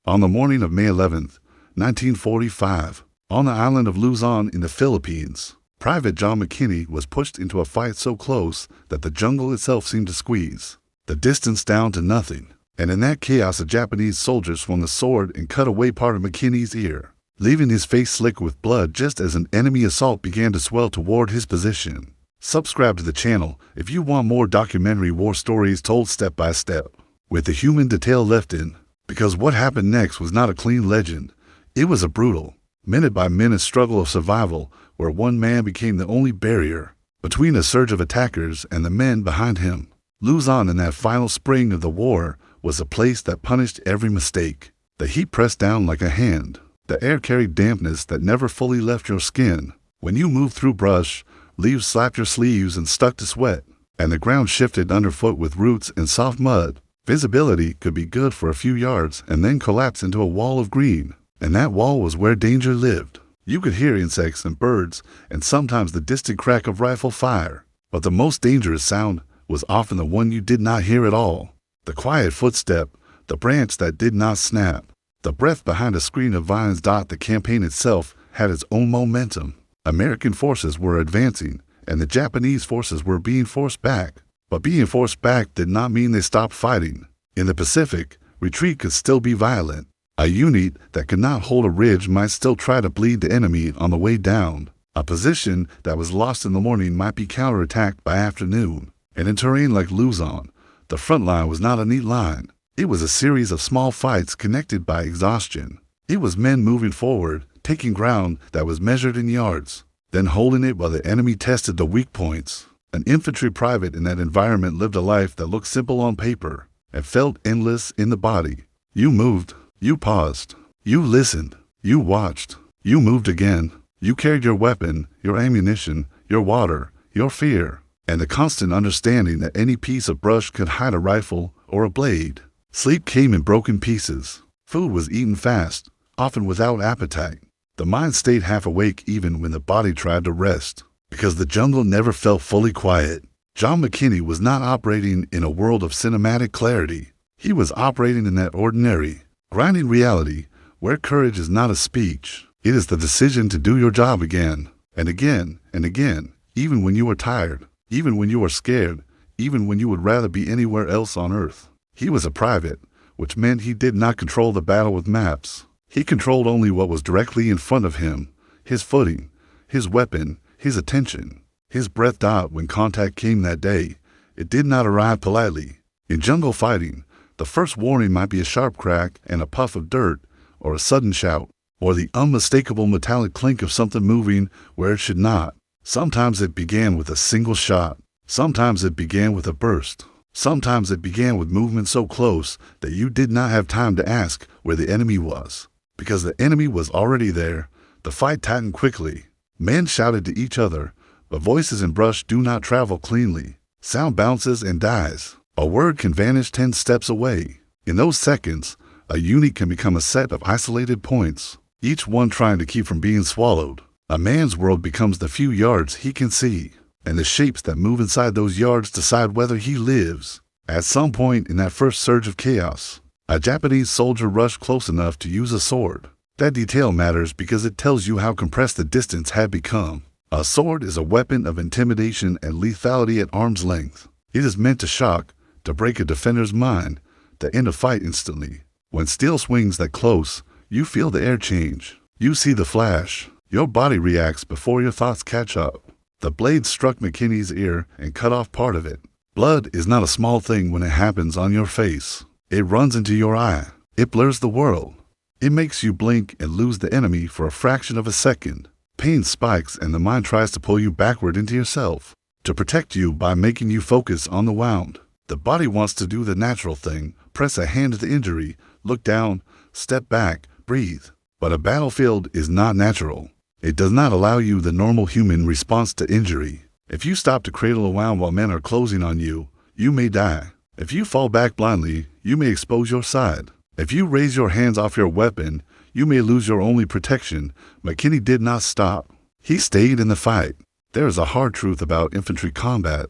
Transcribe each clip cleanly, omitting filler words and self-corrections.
On the morning of May 11th, 1945, on the island of Luzon in the Philippines, Private John McKinney was pushed into a fight so close that the jungle itself seemed to squeeze the distance down to nothing. And in that chaos, a Japanese soldier swung a sword and cut away part of McKinney's ear, leaving his face slick with blood just as an enemy assault began to swell toward his position. Subscribe to the channel if you want more documentary war stories told step by step, with the human detail left in, because what happened next was not a clean legend. It was a brutal, minute-by-minute struggle of survival where one man became the only barrier between a surge of attackers and the men behind him. Luzon in that final spring of the war was a place that punished every mistake. The heat pressed down like a hand. The air carried dampness that never fully left your skin. When you moved through brush, leaves slapped your sleeves and stuck to sweat, and the ground shifted underfoot with roots and soft mud. Visibility could be good for a few yards and then collapse into a wall of green, and that wall was where danger lived. You could hear insects and birds and sometimes the distant crack of rifle fire, but the most dangerous sound was often the one you did not hear at all. The quiet footstep, the branch that did not snap, the breath behind a screen of vines. The campaign itself had its own momentum. American forces were advancing, and the Japanese forces were being forced back. But being forced back did not mean they stopped fighting. In the Pacific, retreat could still be violent. A unit that could not hold a ridge might still try to bleed the enemy on the way down. A position that was lost in the morning might be counterattacked by afternoon. And in terrain like Luzon, the front line was not a neat line. It was a series of small fights connected by exhaustion. It was men moving forward, taking ground that was measured in yards, then holding it while the enemy tested the weak points. An infantry private in that environment lived a life that looked simple on paper and felt endless in the body. You moved, you paused, you listened, you watched, you moved again. You carried your weapon, your ammunition, your water, your fear, and the constant understanding that any piece of brush could hide a rifle or a blade. Sleep came in broken pieces. Food was eaten fast, often without appetite. The mind stayed half awake even when the body tried to rest, because the jungle never felt fully quiet. John McKinney was not operating in a world of cinematic clarity. He was operating in that ordinary, grinding reality where courage is not a speech. It is the decision to do your job again, and again, and again, even when you are tired, even when you are scared, even when you would rather be anywhere else on earth. He was a private, which meant he did not control the battle with maps. He controlled only what was directly in front of him, his footing, his weapon, his attention, his breath. When contact came that day, it did not arrive politely. In jungle fighting, the first warning might be a sharp crack and a puff of dirt, or a sudden shout, or the unmistakable metallic clink of something moving where it should not. Sometimes it began with a single shot. Sometimes it began with a burst. Sometimes it began with movement so close that you did not have time to ask where the enemy was. Because the enemy was already there, the fight tightened quickly. Men shouted to each other, but voices in brush do not travel cleanly. Sound bounces and dies. A word can vanish 10 steps away. In those seconds, a unit can become a set of isolated points, each one trying to keep from being swallowed. A man's world becomes the few yards he can see, and the shapes that move inside those yards decide whether he lives. At some point in that first surge of chaos, a Japanese soldier rushed close enough to use a sword. That detail matters because it tells you how compressed the distance had become. A sword is a weapon of intimidation and lethality at arm's length. It is meant to shock, to break a defender's mind, to end a fight instantly. When steel swings that close, you feel the air change. You see the flash. Your body reacts before your thoughts catch up. The blade struck McKinney's ear and cut off part of it. Blood is not a small thing when it happens on your face. It runs into your eye. It blurs the world. It makes you blink and lose the enemy for a fraction of a second. Pain spikes and the mind tries to pull you backward into yourself, to protect you by making you focus on the wound. The body wants to do the natural thing, press a hand to the injury, look down, step back, breathe. But a battlefield is not natural. It does not allow you the normal human response to injury. If you stop to cradle a wound while men are closing on you, you may die. If you fall back blindly, you may expose your side. If you raise your hands off your weapon, you may lose your only protection. McKinney did not stop. He stayed in the fight. There is a hard truth about infantry combat.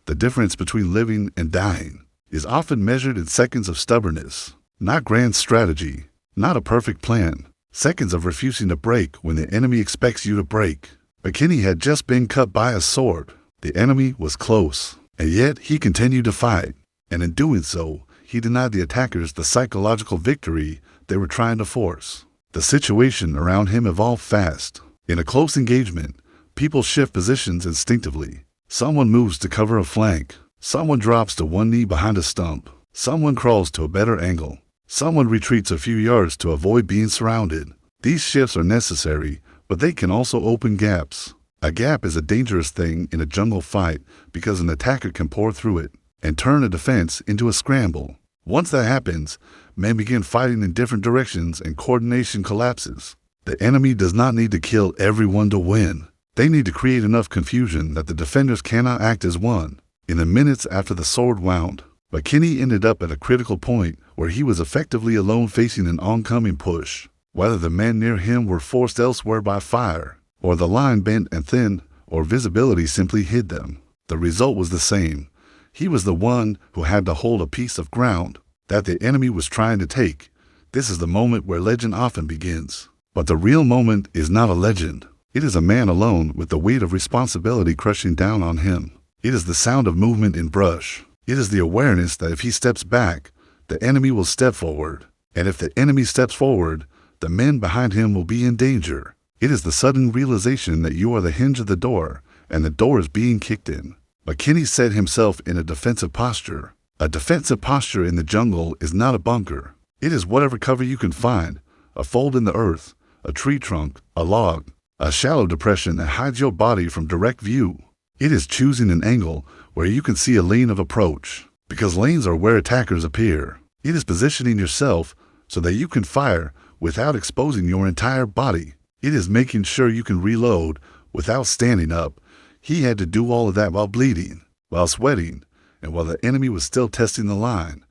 The difference between living and dying is often measured in seconds of stubbornness, not grand strategy, not a perfect plan. Seconds of refusing to break when the enemy expects you to break. McKinney had just been cut by a sword. The enemy was close, and yet he continued to fight. And in doing so, he denied the attackers the psychological victory they were trying to force. The situation around him evolved fast. In a close engagement, people shift positions instinctively. Someone moves to cover a flank. Someone drops to one knee behind a stump. Someone crawls to a better angle. Someone retreats a few yards to avoid being surrounded. These shifts are necessary, but they can also open gaps. A gap is a dangerous thing in a jungle fight because an attacker can pour through it and turn a defense into a scramble. Once that happens, men begin fighting in different directions and coordination collapses. The enemy does not need to kill everyone to win. They need to create enough confusion that the defenders cannot act as one. In the minutes after the sword wound, McKinney ended up at a critical point where he was effectively alone facing an oncoming push. Whether the men near him were forced elsewhere by fire, or the line bent and thinned, or visibility simply hid them, the result was the same. He was the one who had to hold a piece of ground that the enemy was trying to take. This is the moment where legend often begins. But the real moment is not a legend. It is a man alone with the weight of responsibility crushing down on him. It is the sound of movement in brush. It is the awareness that if he steps back, the enemy will step forward. And if the enemy steps forward, the men behind him will be in danger. It is the sudden realization that you are the hinge of the door, and the door is being kicked in. McKinney set himself in a defensive posture. A defensive posture in the jungle is not a bunker. It is whatever cover you can find, a fold in the earth, a tree trunk, a log, a shallow depression that hides your body from direct view. It is choosing an angle where you can see a lane of approach, because lanes are where attackers appear. It is positioning yourself so that you can fire without exposing your entire body. It is making sure you can reload without standing up. He had to do all of that while bleeding, while sweating, and while the enemy was still testing the line.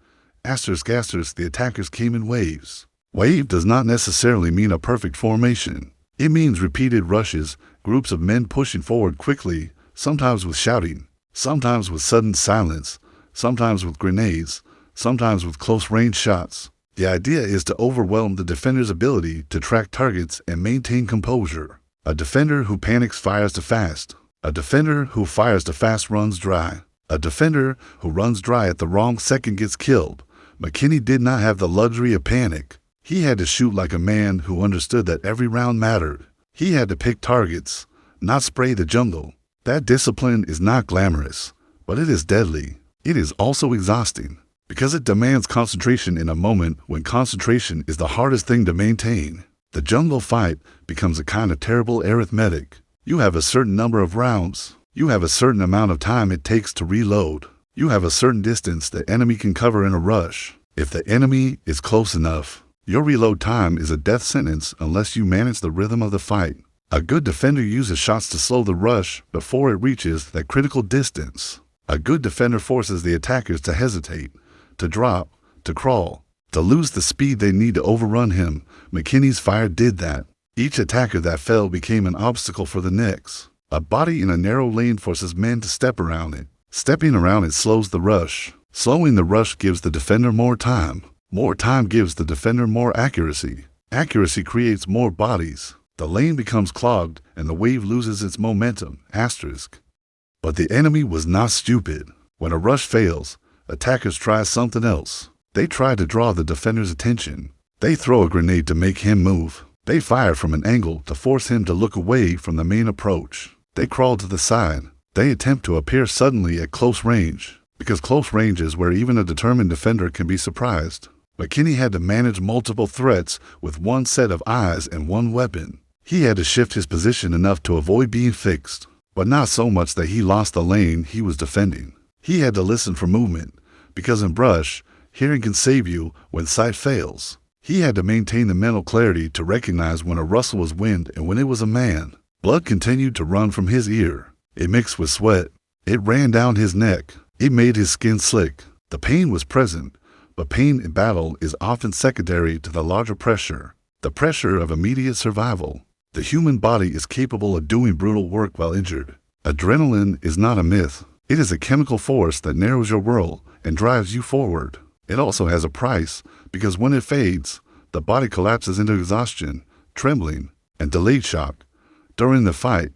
The attackers came in waves. Wave does not necessarily mean a perfect formation. It means repeated rushes, groups of men pushing forward quickly, sometimes with shouting, sometimes with sudden silence, sometimes with grenades, sometimes with close-range shots. The idea is to overwhelm the defender's ability to track targets and maintain composure. A defender who panics fires too fast. A defender who fires too fast runs dry. A defender who runs dry at the wrong second gets killed. McKinney did not have the luxury of panic. He had to shoot like a man who understood that every round mattered. He had to pick targets, not spray the jungle. That discipline is not glamorous, but it is deadly. It is also exhausting, because it demands concentration in a moment when concentration is the hardest thing to maintain. The jungle fight becomes a kind of terrible arithmetic. You have a certain number of rounds. You have a certain amount of time it takes to reload. You have a certain distance the enemy can cover in a rush. If the enemy is close enough, your reload time is a death sentence unless you manage the rhythm of the fight. A good defender uses shots to slow the rush before it reaches that critical distance. A good defender forces the attackers to hesitate, to drop, to crawl, to lose the speed they need to overrun him. McKinney's fire did that. Each attacker that fell became an obstacle for the next. A body in a narrow lane forces men to step around it. Stepping around it slows the rush. Slowing the rush gives the defender more time. More time gives the defender more accuracy. Accuracy creates more bodies. The lane becomes clogged and the wave loses its momentum. But the enemy was not stupid. When a rush fails, attackers try something else. They try to draw the defender's attention. They throw a grenade to make him move. They fire from an angle to force him to look away from the main approach. They crawl to the side. They attempt to appear suddenly at close range, because close range is where even a determined defender can be surprised. McKinney had to manage multiple threats with one set of eyes and one weapon. He had to shift his position enough to avoid being fixed, but not so much that he lost the lane he was defending. He had to listen for movement, because in brush, hearing can save you when sight fails. He had to maintain the mental clarity to recognize when a rustle was wind and when it was a man. Blood continued to run from his ear. It mixed with sweat. It ran down his neck. It made his skin slick. The pain was present, but pain in battle is often secondary to the larger pressure, the pressure of immediate survival. The human body is capable of doing brutal work while injured. Adrenaline is not a myth. It is a chemical force that narrows your world and drives you forward. It also has a price, because when it fades, the body collapses into exhaustion, trembling, and delayed shock. During the fight,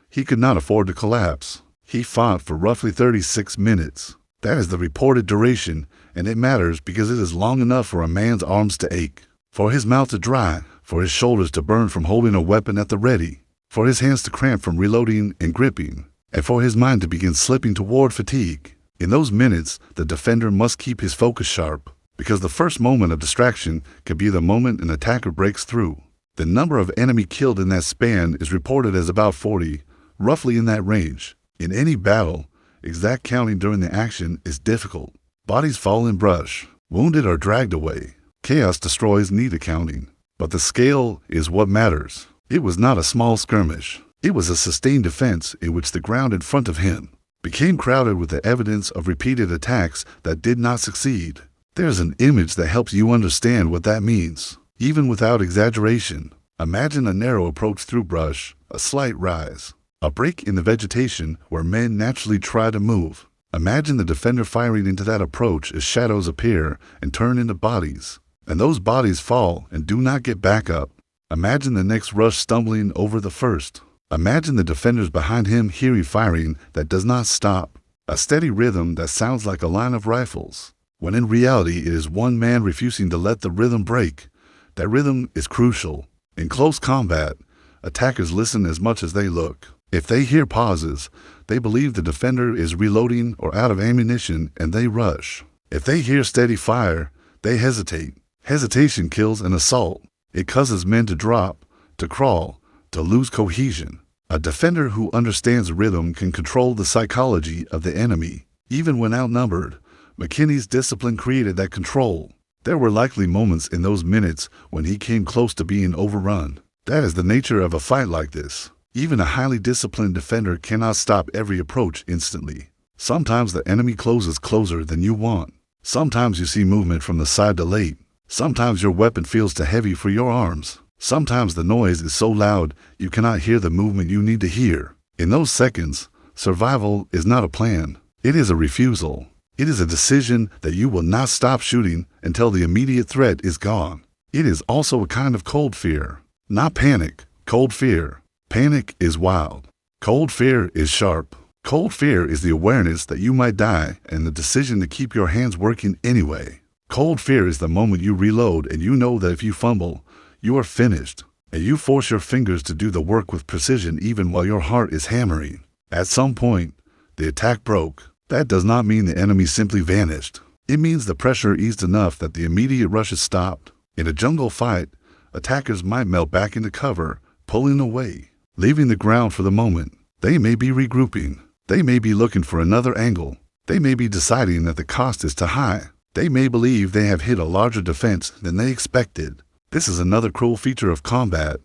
he could not afford to collapse. He fought for roughly 36 minutes. That is the reported duration, and it matters because it is long enough for a man's arms to ache, for his mouth to dry, for his shoulders to burn from holding a weapon at the ready, for his hands to cramp from reloading and gripping, and for his mind to begin slipping toward fatigue. In those minutes, the defender must keep his focus sharp, because the first moment of distraction could be the moment an attacker breaks through. The number of enemy killed in that span is reported as about 40, roughly in that range. In any battle, exact counting during the action is difficult. Bodies fall in brush, wounded or dragged away. Chaos destroys need accounting. But the scale is what matters. It was not a small skirmish. It was a sustained defense in which the ground in front of him became crowded with the evidence of repeated attacks that did not succeed. There's an image that helps you understand what that means, even without exaggeration. Imagine a narrow approach through brush, a slight rise, a break in the vegetation where men naturally try to move. Imagine the defender firing into that approach as shadows appear and turn into bodies, and those bodies fall and do not get back up. Imagine the next rush stumbling over the first. Imagine the defenders behind him hearing firing that does not stop, a steady rhythm that sounds like a line of rifles, when in reality it is one man refusing to let the rhythm break. That rhythm is crucial. In close combat, attackers listen as much as they look. If they hear pauses, they believe the defender is reloading or out of ammunition and they rush. If they hear steady fire, they hesitate. Hesitation kills an assault. It causes men to drop, to crawl, to lose cohesion. A defender who understands rhythm can control the psychology of the enemy. Even when outnumbered, McKinney's discipline created that control. There were likely moments in those minutes when he came close to being overrun. That is the nature of a fight like this. Even a highly disciplined defender cannot stop every approach instantly. Sometimes the enemy closes closer than you want. Sometimes you see movement from the side to late. Sometimes your weapon feels too heavy for your arms. Sometimes the noise is so loud you cannot hear the movement you need to hear. In those seconds, survival is not a plan. It is a refusal. It is a decision that you will not stop shooting until the immediate threat is gone. It is also a kind of cold fear. Not panic, cold fear. Panic is wild. Cold fear is sharp. Cold fear is the awareness that you might die and the decision to keep your hands working anyway. Cold fear is the moment you reload and you know that if you fumble, you are finished, and you force your fingers to do the work with precision even while your heart is hammering. At some point, the attack broke. That does not mean the enemy simply vanished. It means the pressure eased enough that the immediate rushes stopped. In a jungle fight, attackers might melt back into cover, pulling away, leaving the ground for the moment. They may be regrouping. They may be looking for another angle. They may be deciding that the cost is too high. They may believe they have hit a larger defense than they expected. This is another cruel feature of combat.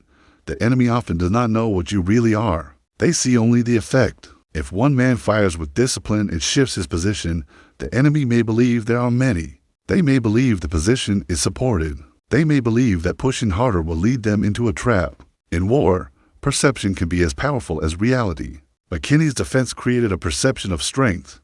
The enemy often does not know what you really are. They see only the effect. If one man fires with discipline and shifts his position, the enemy may believe there are many. They may believe the position is supported. They may believe that pushing harder will lead them into a trap. In war, perception can be as powerful as reality. McKinney's defense created a perception of strength.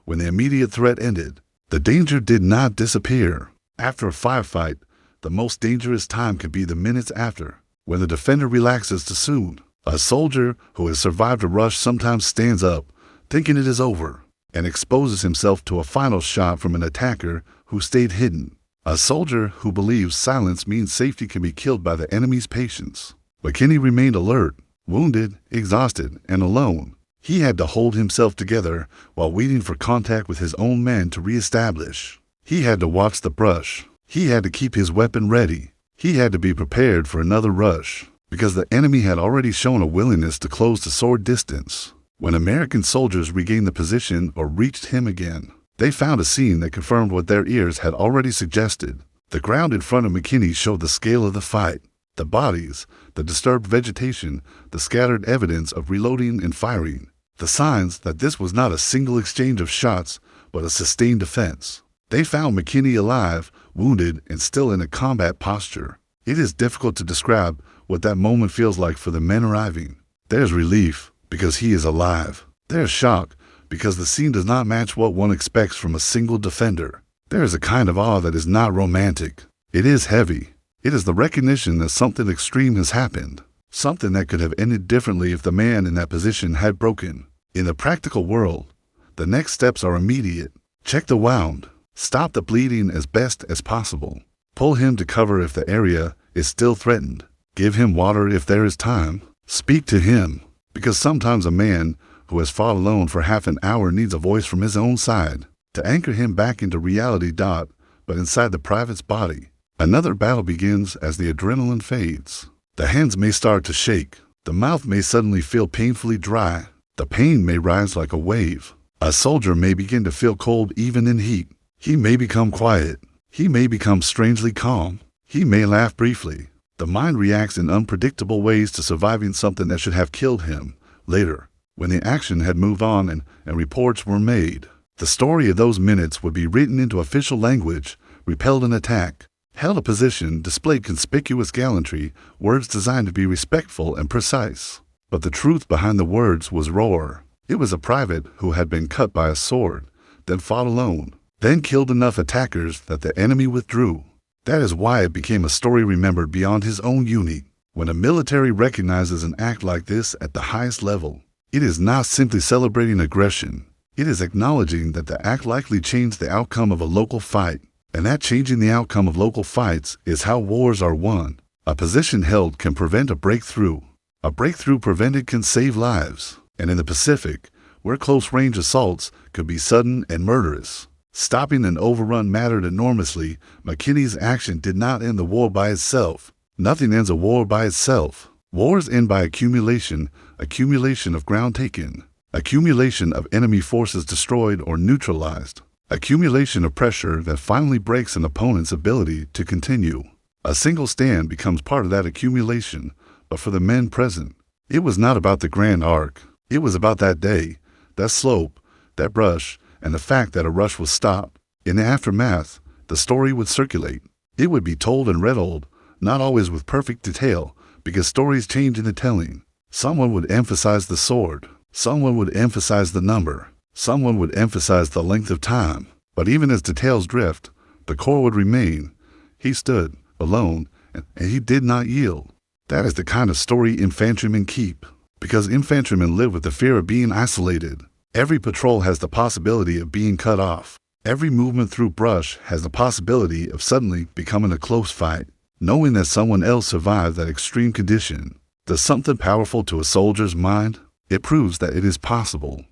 When the immediate threat ended, the danger did not disappear. After a firefight, the most dangerous time can be the minutes after, when the defender relaxes too soon. A soldier who has survived a rush sometimes stands up, thinking it is over, and exposes himself to a final shot from an attacker who stayed hidden. A soldier who believes silence means safety can be killed by the enemy's patience. McKinney remained alert, wounded, exhausted, and alone. He had to hold himself together while waiting for contact with his own men to reestablish. He had to watch the brush. He had to keep his weapon ready. He had to be prepared for another rush, because the enemy had already shown a willingness to close to sword distance. When American soldiers regained the position or reached him again, they found a scene that confirmed what their ears had already suggested. The ground in front of McKinney showed the scale of the fight. The bodies, the disturbed vegetation, the scattered evidence of reloading and firing. The signs that this was not a single exchange of shots, but a sustained defense. They found McKinney alive, wounded, and still in a combat posture. It is difficult to describe what that moment feels like for the men arriving. There's relief, because he is alive. There's shock, because the scene does not match what one expects from a single defender. There is a kind of awe that is not romantic. It is heavy. It is the recognition that something extreme has happened, something that could have ended differently if the man in that position had broken. In the practical world, the next steps are immediate. Check the wound. Stop the bleeding as best as possible. Pull him to cover if the area is still threatened. Give him water if there is time. Speak to him, because sometimes a man who has fought alone for half an hour needs a voice from his own side to anchor him back into reality. But inside the private's body, another battle begins as the adrenaline fades. The hands may start to shake. The mouth may suddenly feel painfully dry. The pain may rise like a wave. A soldier may begin to feel cold even in heat. He may become quiet. He may become strangely calm. He may laugh briefly. The mind reacts in unpredictable ways to surviving something that should have killed him. Later, when the action had moved on and reports were made, the story of those minutes would be written into official language. Repelled an attack, held a position, displayed conspicuous gallantry, words designed to be respectful and precise. But the truth behind the words was raw. It was a private who had been cut by a sword, then fought alone, then killed enough attackers that the enemy withdrew. That is why it became a story remembered beyond his own unit. When a military recognizes an act like this at the highest level, it is not simply celebrating aggression. It is acknowledging that the act likely changed the outcome of a local fight, and that changing the outcome of local fights is how wars are won. A position held can prevent a breakthrough. A breakthrough prevented can save lives. And in the Pacific, where close-range assaults could be sudden and murderous, stopping an overrun mattered enormously. McKinney's action did not end the war by itself. Nothing ends a war by itself. Wars end by accumulation of ground taken, accumulation of enemy forces destroyed or neutralized, accumulation of pressure that finally breaks an opponent's ability to continue. A single stand becomes part of that accumulation, but for the men present, it was not about the grand arc. It was about that day, that slope, that brush, and the fact that a rush was stopped. In the aftermath, the story would circulate. It would be told and retold, not always with perfect detail, because stories change in the telling. Someone would emphasize the sword. Someone would emphasize the number. Someone would emphasize the length of time. But even as details drift, the core would remain. He stood, alone, and he did not yield. That is the kind of story infantrymen keep, because infantrymen live with the fear of being isolated. Every patrol has the possibility of being cut off. Every movement through brush has the possibility of suddenly becoming a close fight. Knowing that someone else survived that extreme condition does something powerful to a soldier's mind. It proves that it is possible.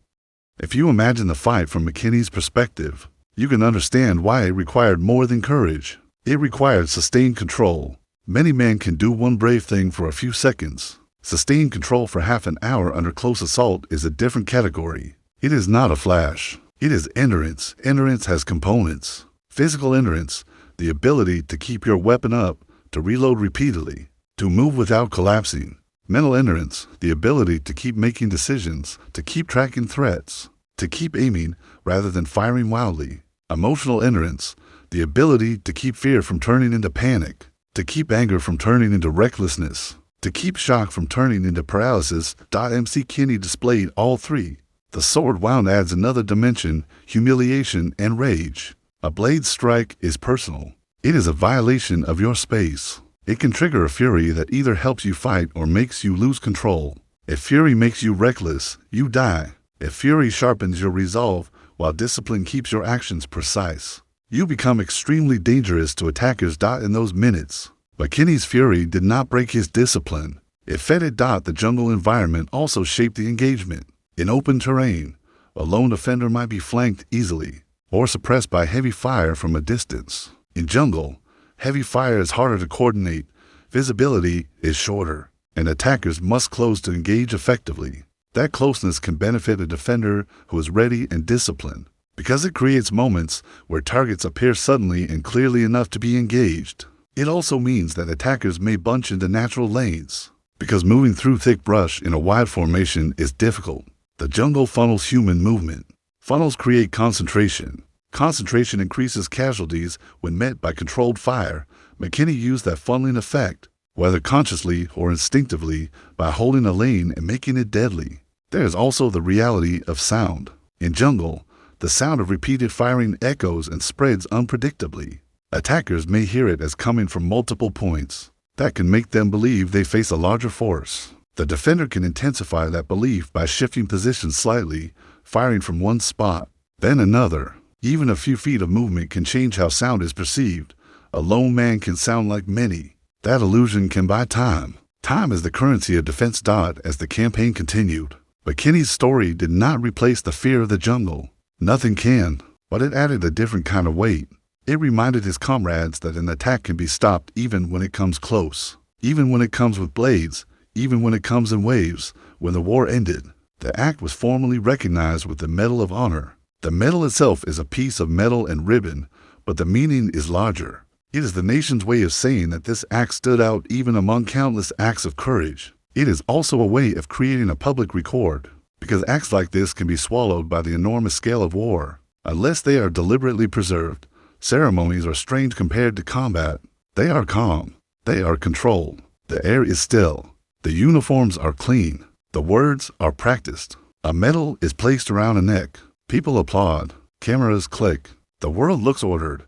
If you imagine the fight from McKinney's perspective, you can understand why it required more than courage. It required sustained control. Many men can do one brave thing for a few seconds. Sustained control for half an hour under close assault is a different category. It is not a flash. It is endurance. Endurance has components. Physical endurance, the ability to keep your weapon up, to reload repeatedly, to move without collapsing. Mental endurance, the ability to keep making decisions, to keep tracking threats, to keep aiming rather than firing wildly. Emotional endurance, the ability to keep fear from turning into panic, to keep anger from turning into recklessness, to keep shock from turning into paralysis. MC Kinney displayed all three. The sword wound adds another dimension, humiliation and rage. A blade strike is personal. It is a violation of your space. It can trigger a fury that either helps you fight or makes you lose control. If fury makes you reckless, you die. If fury sharpens your resolve, while discipline keeps your actions precise, you become extremely dangerous to attackers. In those minutes, McKinney's fury did not break his discipline. It fed it. The jungle environment also shaped the engagement. In open terrain, a lone defender might be flanked easily or suppressed by heavy fire from a distance. In jungle, heavy fire is harder to coordinate, visibility is shorter, and attackers must close to engage effectively. That closeness can benefit a defender who is ready and disciplined, because it creates moments where targets appear suddenly and clearly enough to be engaged. It also means that attackers may bunch into natural lanes, because moving through thick brush in a wide formation is difficult. The jungle funnels human movement. Funnels create concentration. Concentration increases casualties when met by controlled fire. McKinney used that funneling effect, whether consciously or instinctively, by holding a lane and making it deadly. There is also the reality of sound. In jungle, the sound of repeated firing echoes and spreads unpredictably. Attackers may hear it as coming from multiple points. That can make them believe they face a larger force. The defender can intensify that belief by shifting positions slightly, firing from one spot, then another. Even a few feet of movement can change how sound is perceived. A lone man can sound like many. That illusion can buy time. Time is the currency of defense. As the campaign continued, McKinney's story did not replace the fear of the jungle. Nothing can, but it added a different kind of weight. It reminded his comrades that an attack can be stopped even when it comes close, even when it comes with blades, even when it comes in waves. When the war ended, the act was formally recognized with the Medal of Honor. The medal itself is a piece of metal and ribbon, but the meaning is larger. It is the nation's way of saying that this act stood out even among countless acts of courage. It is also a way of creating a public record, because acts like this can be swallowed by the enormous scale of war. Unless they are deliberately preserved, ceremonies are strange compared to combat. They are calm. They are controlled. The air is still. The uniforms are clean. The words are practiced. A medal is placed around a neck. People applaud. Cameras click. The world looks ordered.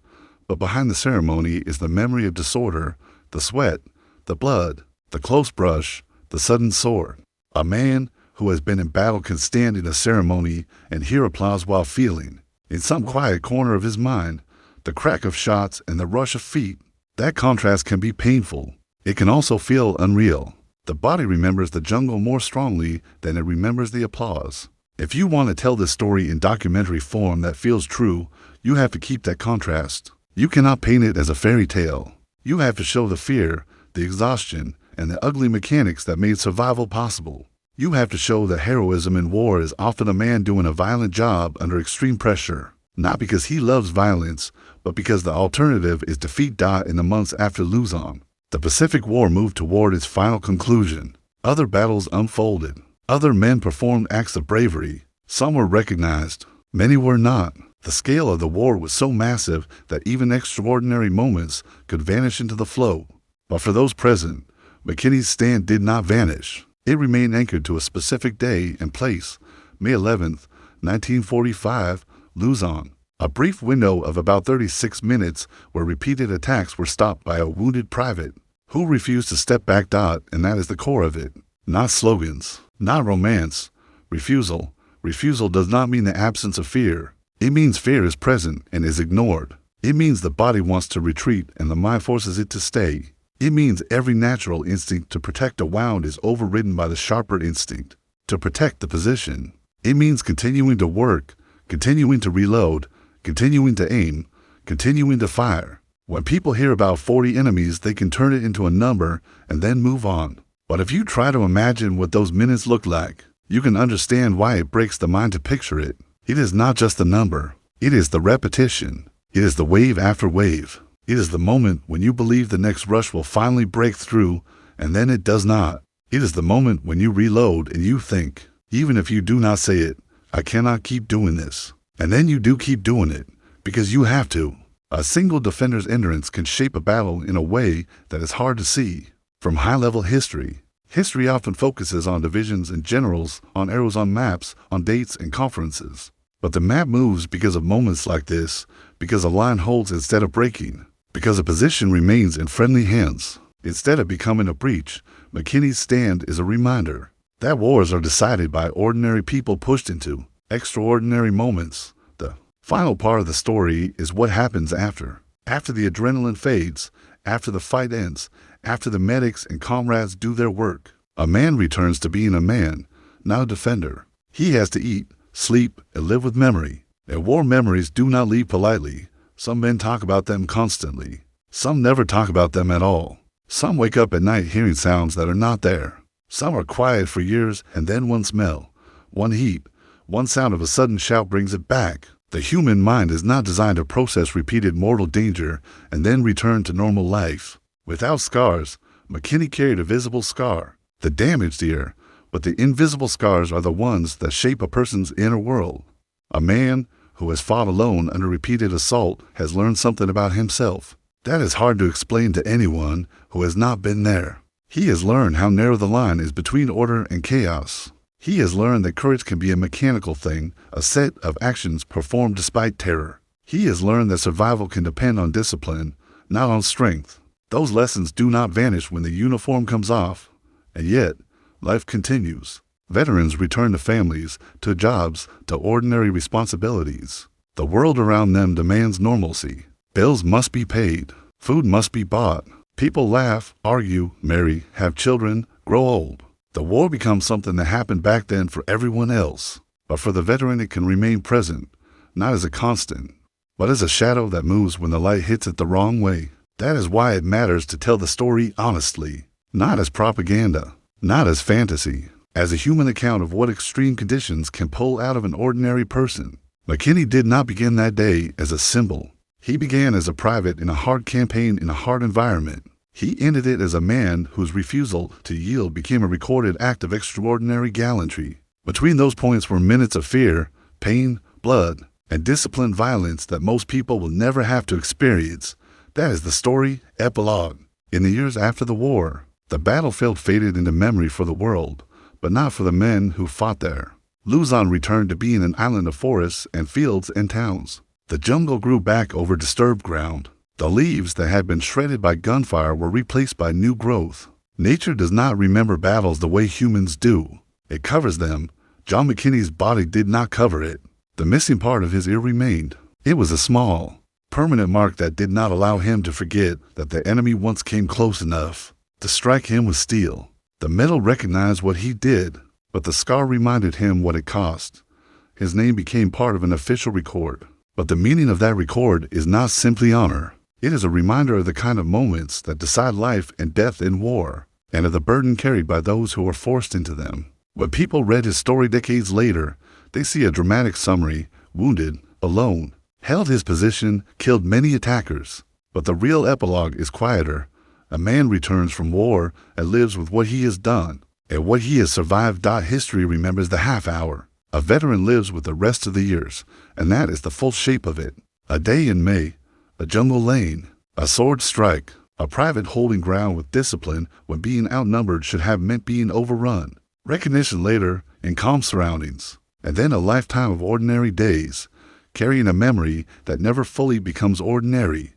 But behind the ceremony is the memory of disorder, the sweat, the blood, the close brush, the sudden sword. A man who has been in battle can stand in a ceremony and hear applause while feeling, in some quiet corner of his mind, the crack of shots and the rush of feet. That contrast can be painful. It can also feel unreal. The body remembers the jungle more strongly than it remembers the applause. If you want to tell this story in documentary form that feels true, you have to keep that contrast. You cannot paint it as a fairy tale. You have to show the fear, the exhaustion, and the ugly mechanics that made survival possible. You have to show that heroism in war is often a man doing a violent job under extreme pressure, not because he loves violence, but because the alternative is defeat. In the months after Luzon, the Pacific War moved toward its final conclusion. Other battles unfolded. Other men performed acts of bravery. Some were recognized. Many were not. The scale of the war was so massive that even extraordinary moments could vanish into the flow. But for those present, McKinney's stand did not vanish. It remained anchored to a specific day and place, May 11th, 1945, Luzon. A brief window of about 36 minutes where repeated attacks were stopped by a wounded private who refused to step back. And that is the core of it. Not slogans, not romance. Refusal. Refusal does not mean the absence of fear. It means fear is present and is ignored. It means the body wants to retreat and the mind forces it to stay. It means every natural instinct to protect a wound is overridden by the sharper instinct to protect the position. It means continuing to work, continuing to reload, continuing to aim, continuing to fire. When people hear about 40 enemies, they can turn it into a number and then move on. But if you try to imagine what those minutes look like, you can understand why it breaks the mind to picture it. It is not just the number. It is the repetition. It is the wave after wave. It is the moment when you believe the next rush will finally break through, and then it does not. It is the moment when you reload and you think, even if you do not say it, I cannot keep doing this. And then you do keep doing it, because you have to. A single defender's endurance can shape a battle in a way that is hard to see. From high-level history, history often focuses on divisions and generals, on arrows on maps, on dates and conferences. But the map moves because of moments like this, because a line holds instead of breaking, because a position remains in friendly hands. Instead of becoming a breach, McKinney's stand is a reminder that wars are decided by ordinary people pushed into extraordinary moments. The final part of the story is what happens after. After the adrenaline fades, after the fight ends, after the medics and comrades do their work, a man returns to being a man, not a defender. He has to eat, sleep, and live with memory. And war memories do not leave politely. Some men talk about them constantly. Some never talk about them at all. Some wake up at night hearing sounds that are not there. Some are quiet for years, and then one smell, one heat, one sound of a sudden shout brings it back. The human mind is not designed to process repeated mortal danger and then return to normal life. Without scars, McKinney carried a visible scar, the damaged ear, but the invisible scars are the ones that shape a person's inner world. A man who has fought alone under repeated assault has learned something about himself. That is hard to explain to anyone who has not been there. He has learned how narrow the line is between order and chaos. He has learned that courage can be a mechanical thing, a set of actions performed despite terror. He has learned that survival can depend on discipline, not on strength. Those lessons do not vanish when the uniform comes off, and yet, life continues. Veterans return to families, to jobs, to ordinary responsibilities. The world around them demands normalcy. Bills must be paid. Food must be bought. People laugh, argue, marry, have children, grow old. The war becomes something that happened back then for everyone else. But for the veteran, it can remain present, not as a constant, but as a shadow that moves when the light hits it the wrong way. That is why it matters to tell the story honestly, not as propaganda, not as fantasy, as a human account of what extreme conditions can pull out of an ordinary person. McKinney did not begin that day as a symbol. He began as a private in a hard campaign in a hard environment. He ended it as a man whose refusal to yield became a recorded act of extraordinary gallantry. Between those points were minutes of fear, pain, blood, and disciplined violence that most people will never have to experience. That is the story epilogue. In the years after the war, the battlefield faded into memory for the world, but not for the men who fought there. Luzon returned to being an island of forests and fields and towns. The jungle grew back over disturbed ground. The leaves that had been shredded by gunfire were replaced by new growth. Nature does not remember battles the way humans do. It covers them. John McKinney's body did not cover it. The missing part of his ear remained. It was a small, permanent mark that did not allow him to forget that the enemy once came close enough to strike him with steel. The metal recognized what he did, but the scar reminded him what it cost. His name became part of an official record. But the meaning of that record is not simply honor. It is a reminder of the kind of moments that decide life and death in war, and of the burden carried by those who are forced into them. When people read his story decades later, they see a dramatic summary: wounded, alone, held his position, killed many attackers. But the real epilogue is quieter. A man returns from war and lives with what he has done, and what he has survived. History remembers the half hour. A veteran lives with the rest of the years, and that is the full shape of it. A day in May, a jungle lane, a sword strike, a private holding ground with discipline when being outnumbered should have meant being overrun. Recognition later in calm surroundings, and then a lifetime of ordinary days, carrying a memory that never fully becomes ordinary.